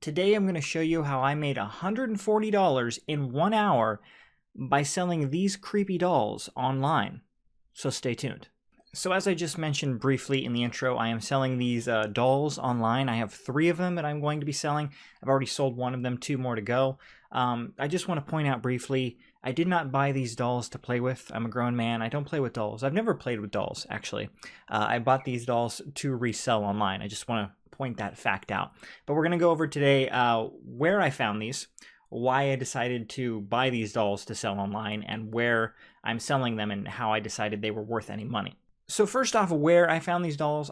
Today I'm going to show you how I made $140 in 1 hour by selling these creepy dolls online. So stay tuned. So as I just mentioned briefly in the intro, I am selling these dolls online. I have 3 of them that I'm going to be selling. I've already sold 1 of them, 2 more to go. I just want to point out briefly, I did not buy these dolls to play with. I'm a grown man. I don't play with dolls. I've never played with dolls, actually. I bought these dolls to resell online. I just want to point that fact out. But we're going to go over today where I found these, why I decided to buy these dolls to sell online, and where I'm selling them and how I decided they were worth any money. So first off, where I found these dolls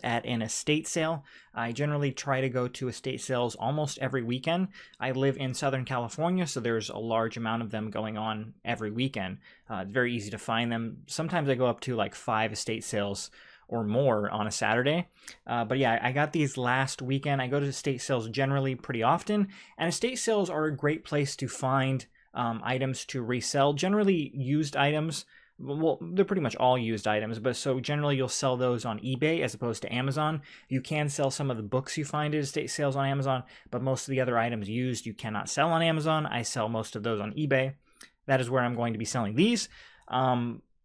at an estate sale. I generally try to go to estate sales almost every weekend. I live in Southern California, so there's a large amount of them going on every weekend. It's very easy to find them. Sometimes I go up to like 5 estate sales or more on a Saturday. But yeah, I got these last weekend. I go to estate sales generally pretty often, and estate sales are a great place to find items to resell, generally used items. Well, they're pretty much all used items, but so generally you'll sell those on eBay as opposed to Amazon. You can sell some of the books you find at estate sales on Amazon, but most of the other items used you cannot sell on Amazon. I sell most of those on eBay. That is where I'm going to be selling these.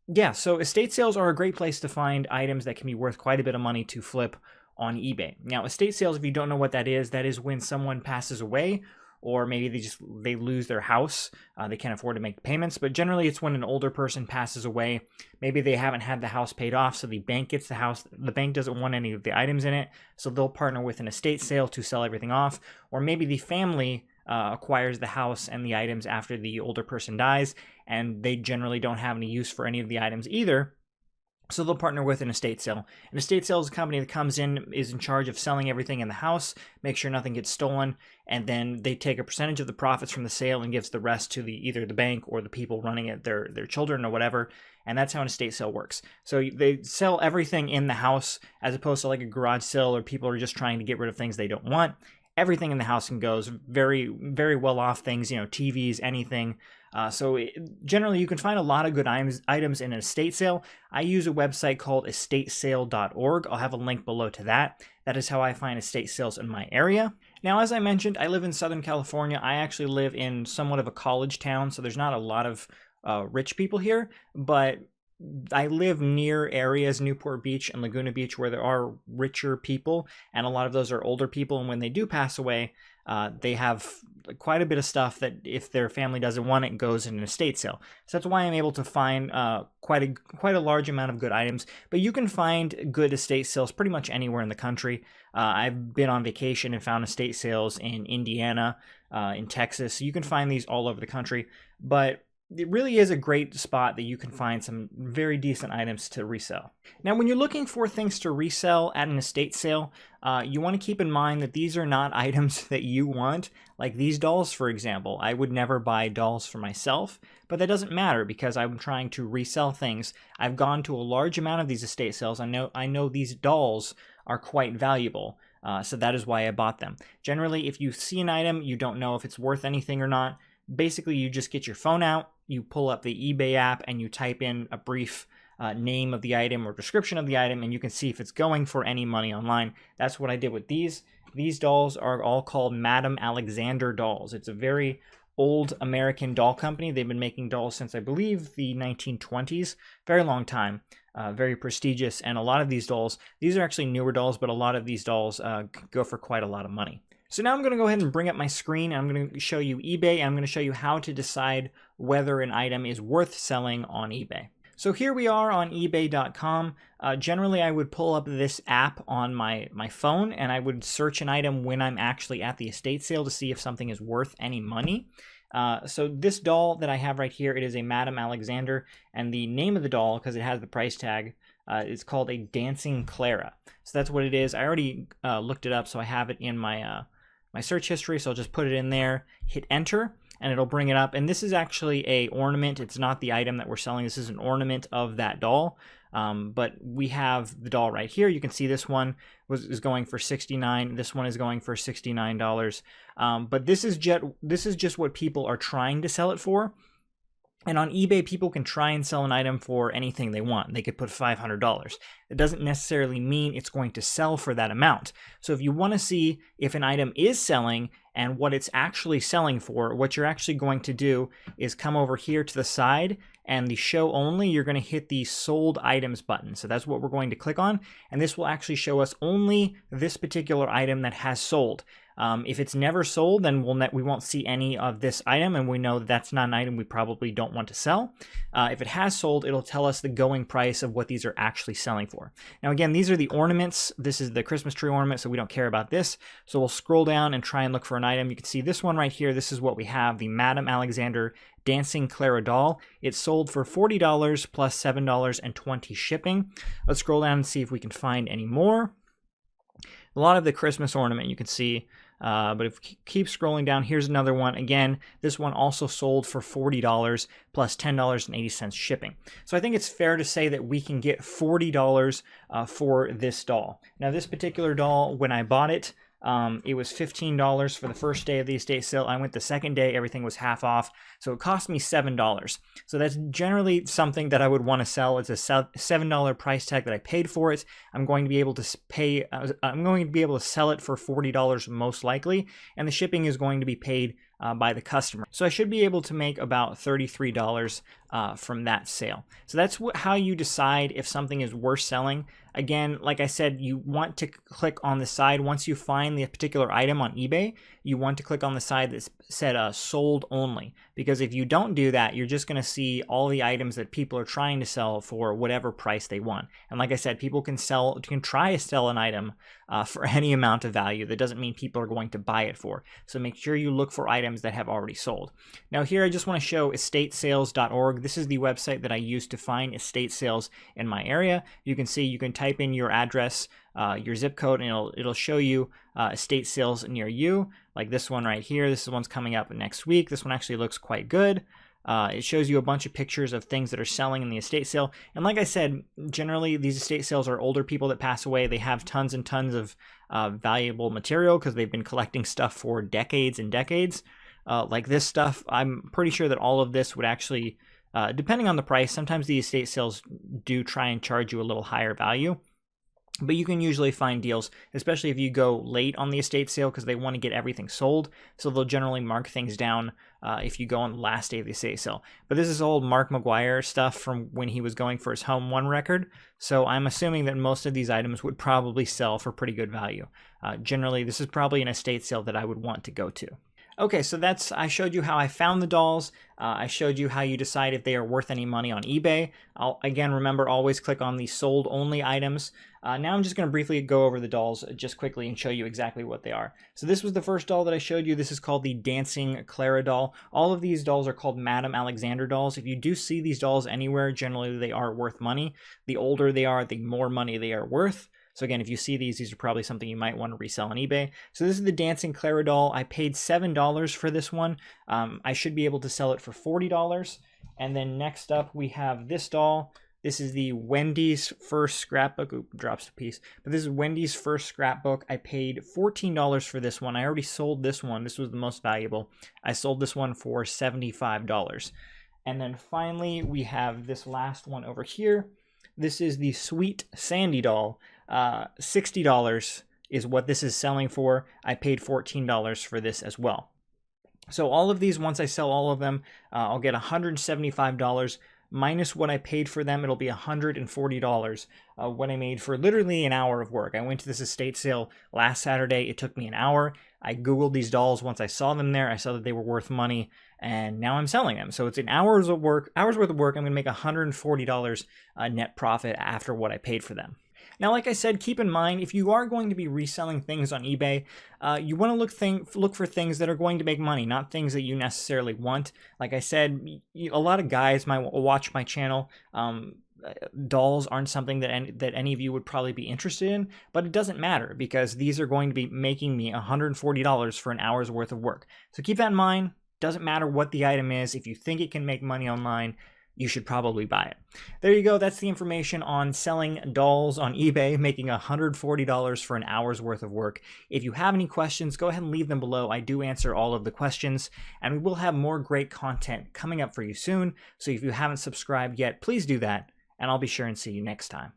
Yeah, so estate sales are a great place to find items that can be worth quite a bit of money to flip on eBay. Now, estate sales, if you don't know what that is when someone passes away, or maybe they lose their house. They can't afford to make payments, but generally it's when an older person passes away. Maybe they haven't had the house paid off, so the bank gets the house. The bank doesn't want any of the items in it, so they'll partner with an estate sale to sell everything off. Or maybe the family acquires the house and the items after the older person dies, and they generally don't have any use for any of the items either. So they'll partner with an estate sale. An estate sales company that comes in is in charge of selling everything in the house, make sure nothing gets stolen, and then they take a percentage of the profits from the sale and gives the rest to either the bank or the people running it, their children or whatever. And that's how an estate sale works. So they sell everything in the house as opposed to like a garage sale or people are just trying to get rid of things they don't want. Everything in the house can go, very, very well off things, TVs, anything. Generally, you can find a lot of good items in an estate sale. I use a website called estatesale.org. I'll have a link below to that. That is how I find estate sales in my area. Now, as I mentioned, I live in Southern California. I actually live in somewhat of a college town, so there's not a lot of rich people here, but I live near areas, Newport Beach and Laguna Beach, where there are richer people, and a lot of those are older people, and when they do pass away, they have quite a bit of stuff that if their family doesn't want it, goes in an estate sale. So that's why I'm able to find quite a large amount of good items. But you can find good estate sales pretty much anywhere in the country. I've been on vacation and found estate sales in Indiana, in Texas. So you can find these all over the country, but it really is a great spot that you can find some very decent items to resell. Now, when you're looking for things to resell at an estate sale, you want to keep in mind that these are not items that you want. Like these dolls, for example, I would never buy dolls for myself, but that doesn't matter because I'm trying to resell things. I've gone to a large amount of these estate sales. I know these dolls are quite valuable. So that is why I bought them. Generally, if you see an item, you don't know if it's worth anything or not. Basically, you just get your phone out, you pull up the eBay app, and you type in a brief name of the item or description of the item, and you can see if it's going for any money online. That's what I did with these. These dolls are all called Madame Alexander dolls. It's a very old American doll company. They've been making dolls since, I believe, the 1920s. Very long time. Very prestigious. And a lot of these dolls, these are actually newer dolls, but a lot of these dolls go for quite a lot of money. So now I'm going to go ahead and bring up my screen, and I'm going to show you eBay, and I'm going to show you how to decide whether an item is worth selling on eBay. So here we are on eBay.com. Generally, I would pull up this app on my phone, and I would search an item when I'm actually at the estate sale to see if something is worth any money. So this doll that I have right here, it is a Madame Alexander, and the name of the doll, because it has the price tag, is called a Dancing Clara. So that's what it is. I already looked it up, so I have it in my search history, so I'll just put it in there, hit enter, and it'll bring it up. And this is actually a ornament. It's not the item that we're selling. This is an ornament of that doll. But we have the doll right here. You can see this one is going for $69. This one is going for $69. But this is just what people are trying to sell it for. And on eBay, people can try and sell an item for anything they want. They could put $500. It doesn't necessarily mean it's going to sell for that amount. So if you want to see if an item is selling and what it's actually selling for, what you're actually going to do is come over here to the side, and the show only, you're going to hit the sold items button. So that's what we're going to click on, and this will actually show us only this particular item that has sold. If it's never sold, then we won't see any of this item, and we know that that's not an item we probably don't want to sell. If it has sold, it'll tell us the going price of what these are actually selling for. Now again, these are the ornaments. This is the Christmas tree ornament, so we don't care about this. So we'll scroll down and try and look for an item. You can see this one right here. This is what we have, the Madame Alexander Dancing Clara doll. It's sold for $40 plus $7.20 shipping. Let's scroll down and see if we can find any more. A lot of the Christmas ornament you can see, but if we keep scrolling down, here's another one. Again, this one also sold for $40 plus $10.80 shipping. So I think it's fair to say that we can get $40 for this doll. Now this particular doll, when I bought it, it was $15 for the first day of the estate sale. I went the second day, everything was half off, so it cost me $7. So that's generally something that I would want to sell. It's a $7 price tag that I paid for it. I'm going to be able to sell it for $40 most likely, and the shipping is going to be paid by the customer. So I should be able to make about $33 from that sale. So that's how you decide if something is worth selling. Again, like I said, you want to click on the side. Once you find the particular item on eBay, you want to click on the side that said sold only. Because if you don't do that, you're just going to see all the items that people are trying to sell for whatever price they want. And like I said, people can try to sell an item for any amount of value. That doesn't mean people are going to buy it for. So make sure you look for items that have already sold. Now here I just want to show estatesales.org. This is the website that I use to find estate sales in my area. You can see, you can type in your address, your zip code, and it'll show you estate sales near you. Like this one right here. This one's coming up next week. This one actually looks quite good. It shows you a bunch of pictures of things that are selling in the estate sale. And like I said, generally these estate sales are older people that pass away. They have tons and tons of valuable material because they've been collecting stuff for decades and decades. Like this stuff, I'm pretty sure that all of this would actually, depending on the price, sometimes the estate sales do try and charge you a little higher value. But you can usually find deals, especially if you go late on the estate sale, because they want to get everything sold. So they'll generally mark things down if you go on the last day of the estate sale. But this is old Mark McGuire stuff from when he was going for his Home 1 record. So I'm assuming that most of these items would probably sell for pretty good value. Generally, this is probably an estate sale that I would want to go to. Okay, so I showed you how I found the dolls. I showed you how you decide if they are worth any money on eBay. Again, remember, always click on the sold only items. Now I'm just going to briefly go over the dolls just quickly and show you exactly what they are. So this was the first doll that I showed you. This is called the Dancing Clara doll. All of these dolls are called Madame Alexander dolls. If you do see these dolls anywhere, generally they are worth money. The older they are, the more money they are worth. So again, if you see these are probably something you might want to resell on eBay. So this is the Dancing Clara doll. I paid $7 for this one. I should be able to sell it for $40. And then next up, we have this doll. This is the Wendy's First Scrapbook. Oop, drops a piece. But this is Wendy's First Scrapbook. I paid $14 for this one. I already sold this one. This was the most valuable. I sold this one for $75. And then finally, we have this last one over here. This is the Sweet Sandy doll. $60 is what this is selling for. I paid $14 for this as well. So all of these, once I sell all of them, I'll get $175 minus what I paid for them. It'll be $140 what I made for literally an hour of work. I went to this estate sale last Saturday. It took me an hour. I Googled these dolls. Once I saw them there, I saw that they were worth money, and now I'm selling them. So it's an hour's worth of work. I'm going to make $140 net profit after what I paid for them. Now, like I said, keep in mind, if you are going to be reselling things on eBay, you want to look for things that are going to make money, not things that you necessarily want. Like I said, a lot of guys might watch my channel. Dolls aren't something that any of you would probably be interested in, but it doesn't matter because these are going to be making me $140 for an hour's worth of work. So keep that in mind. Doesn't matter what the item is. If you think it can make money online, you should probably buy it. There you go. That's the information on selling dolls on eBay, making $140 for an hour's worth of work. If you have any questions, go ahead and leave them below. I do answer all of the questions, and we will have more great content coming up for you soon. So if you haven't subscribed yet, please do that, and I'll be sure and see you next time.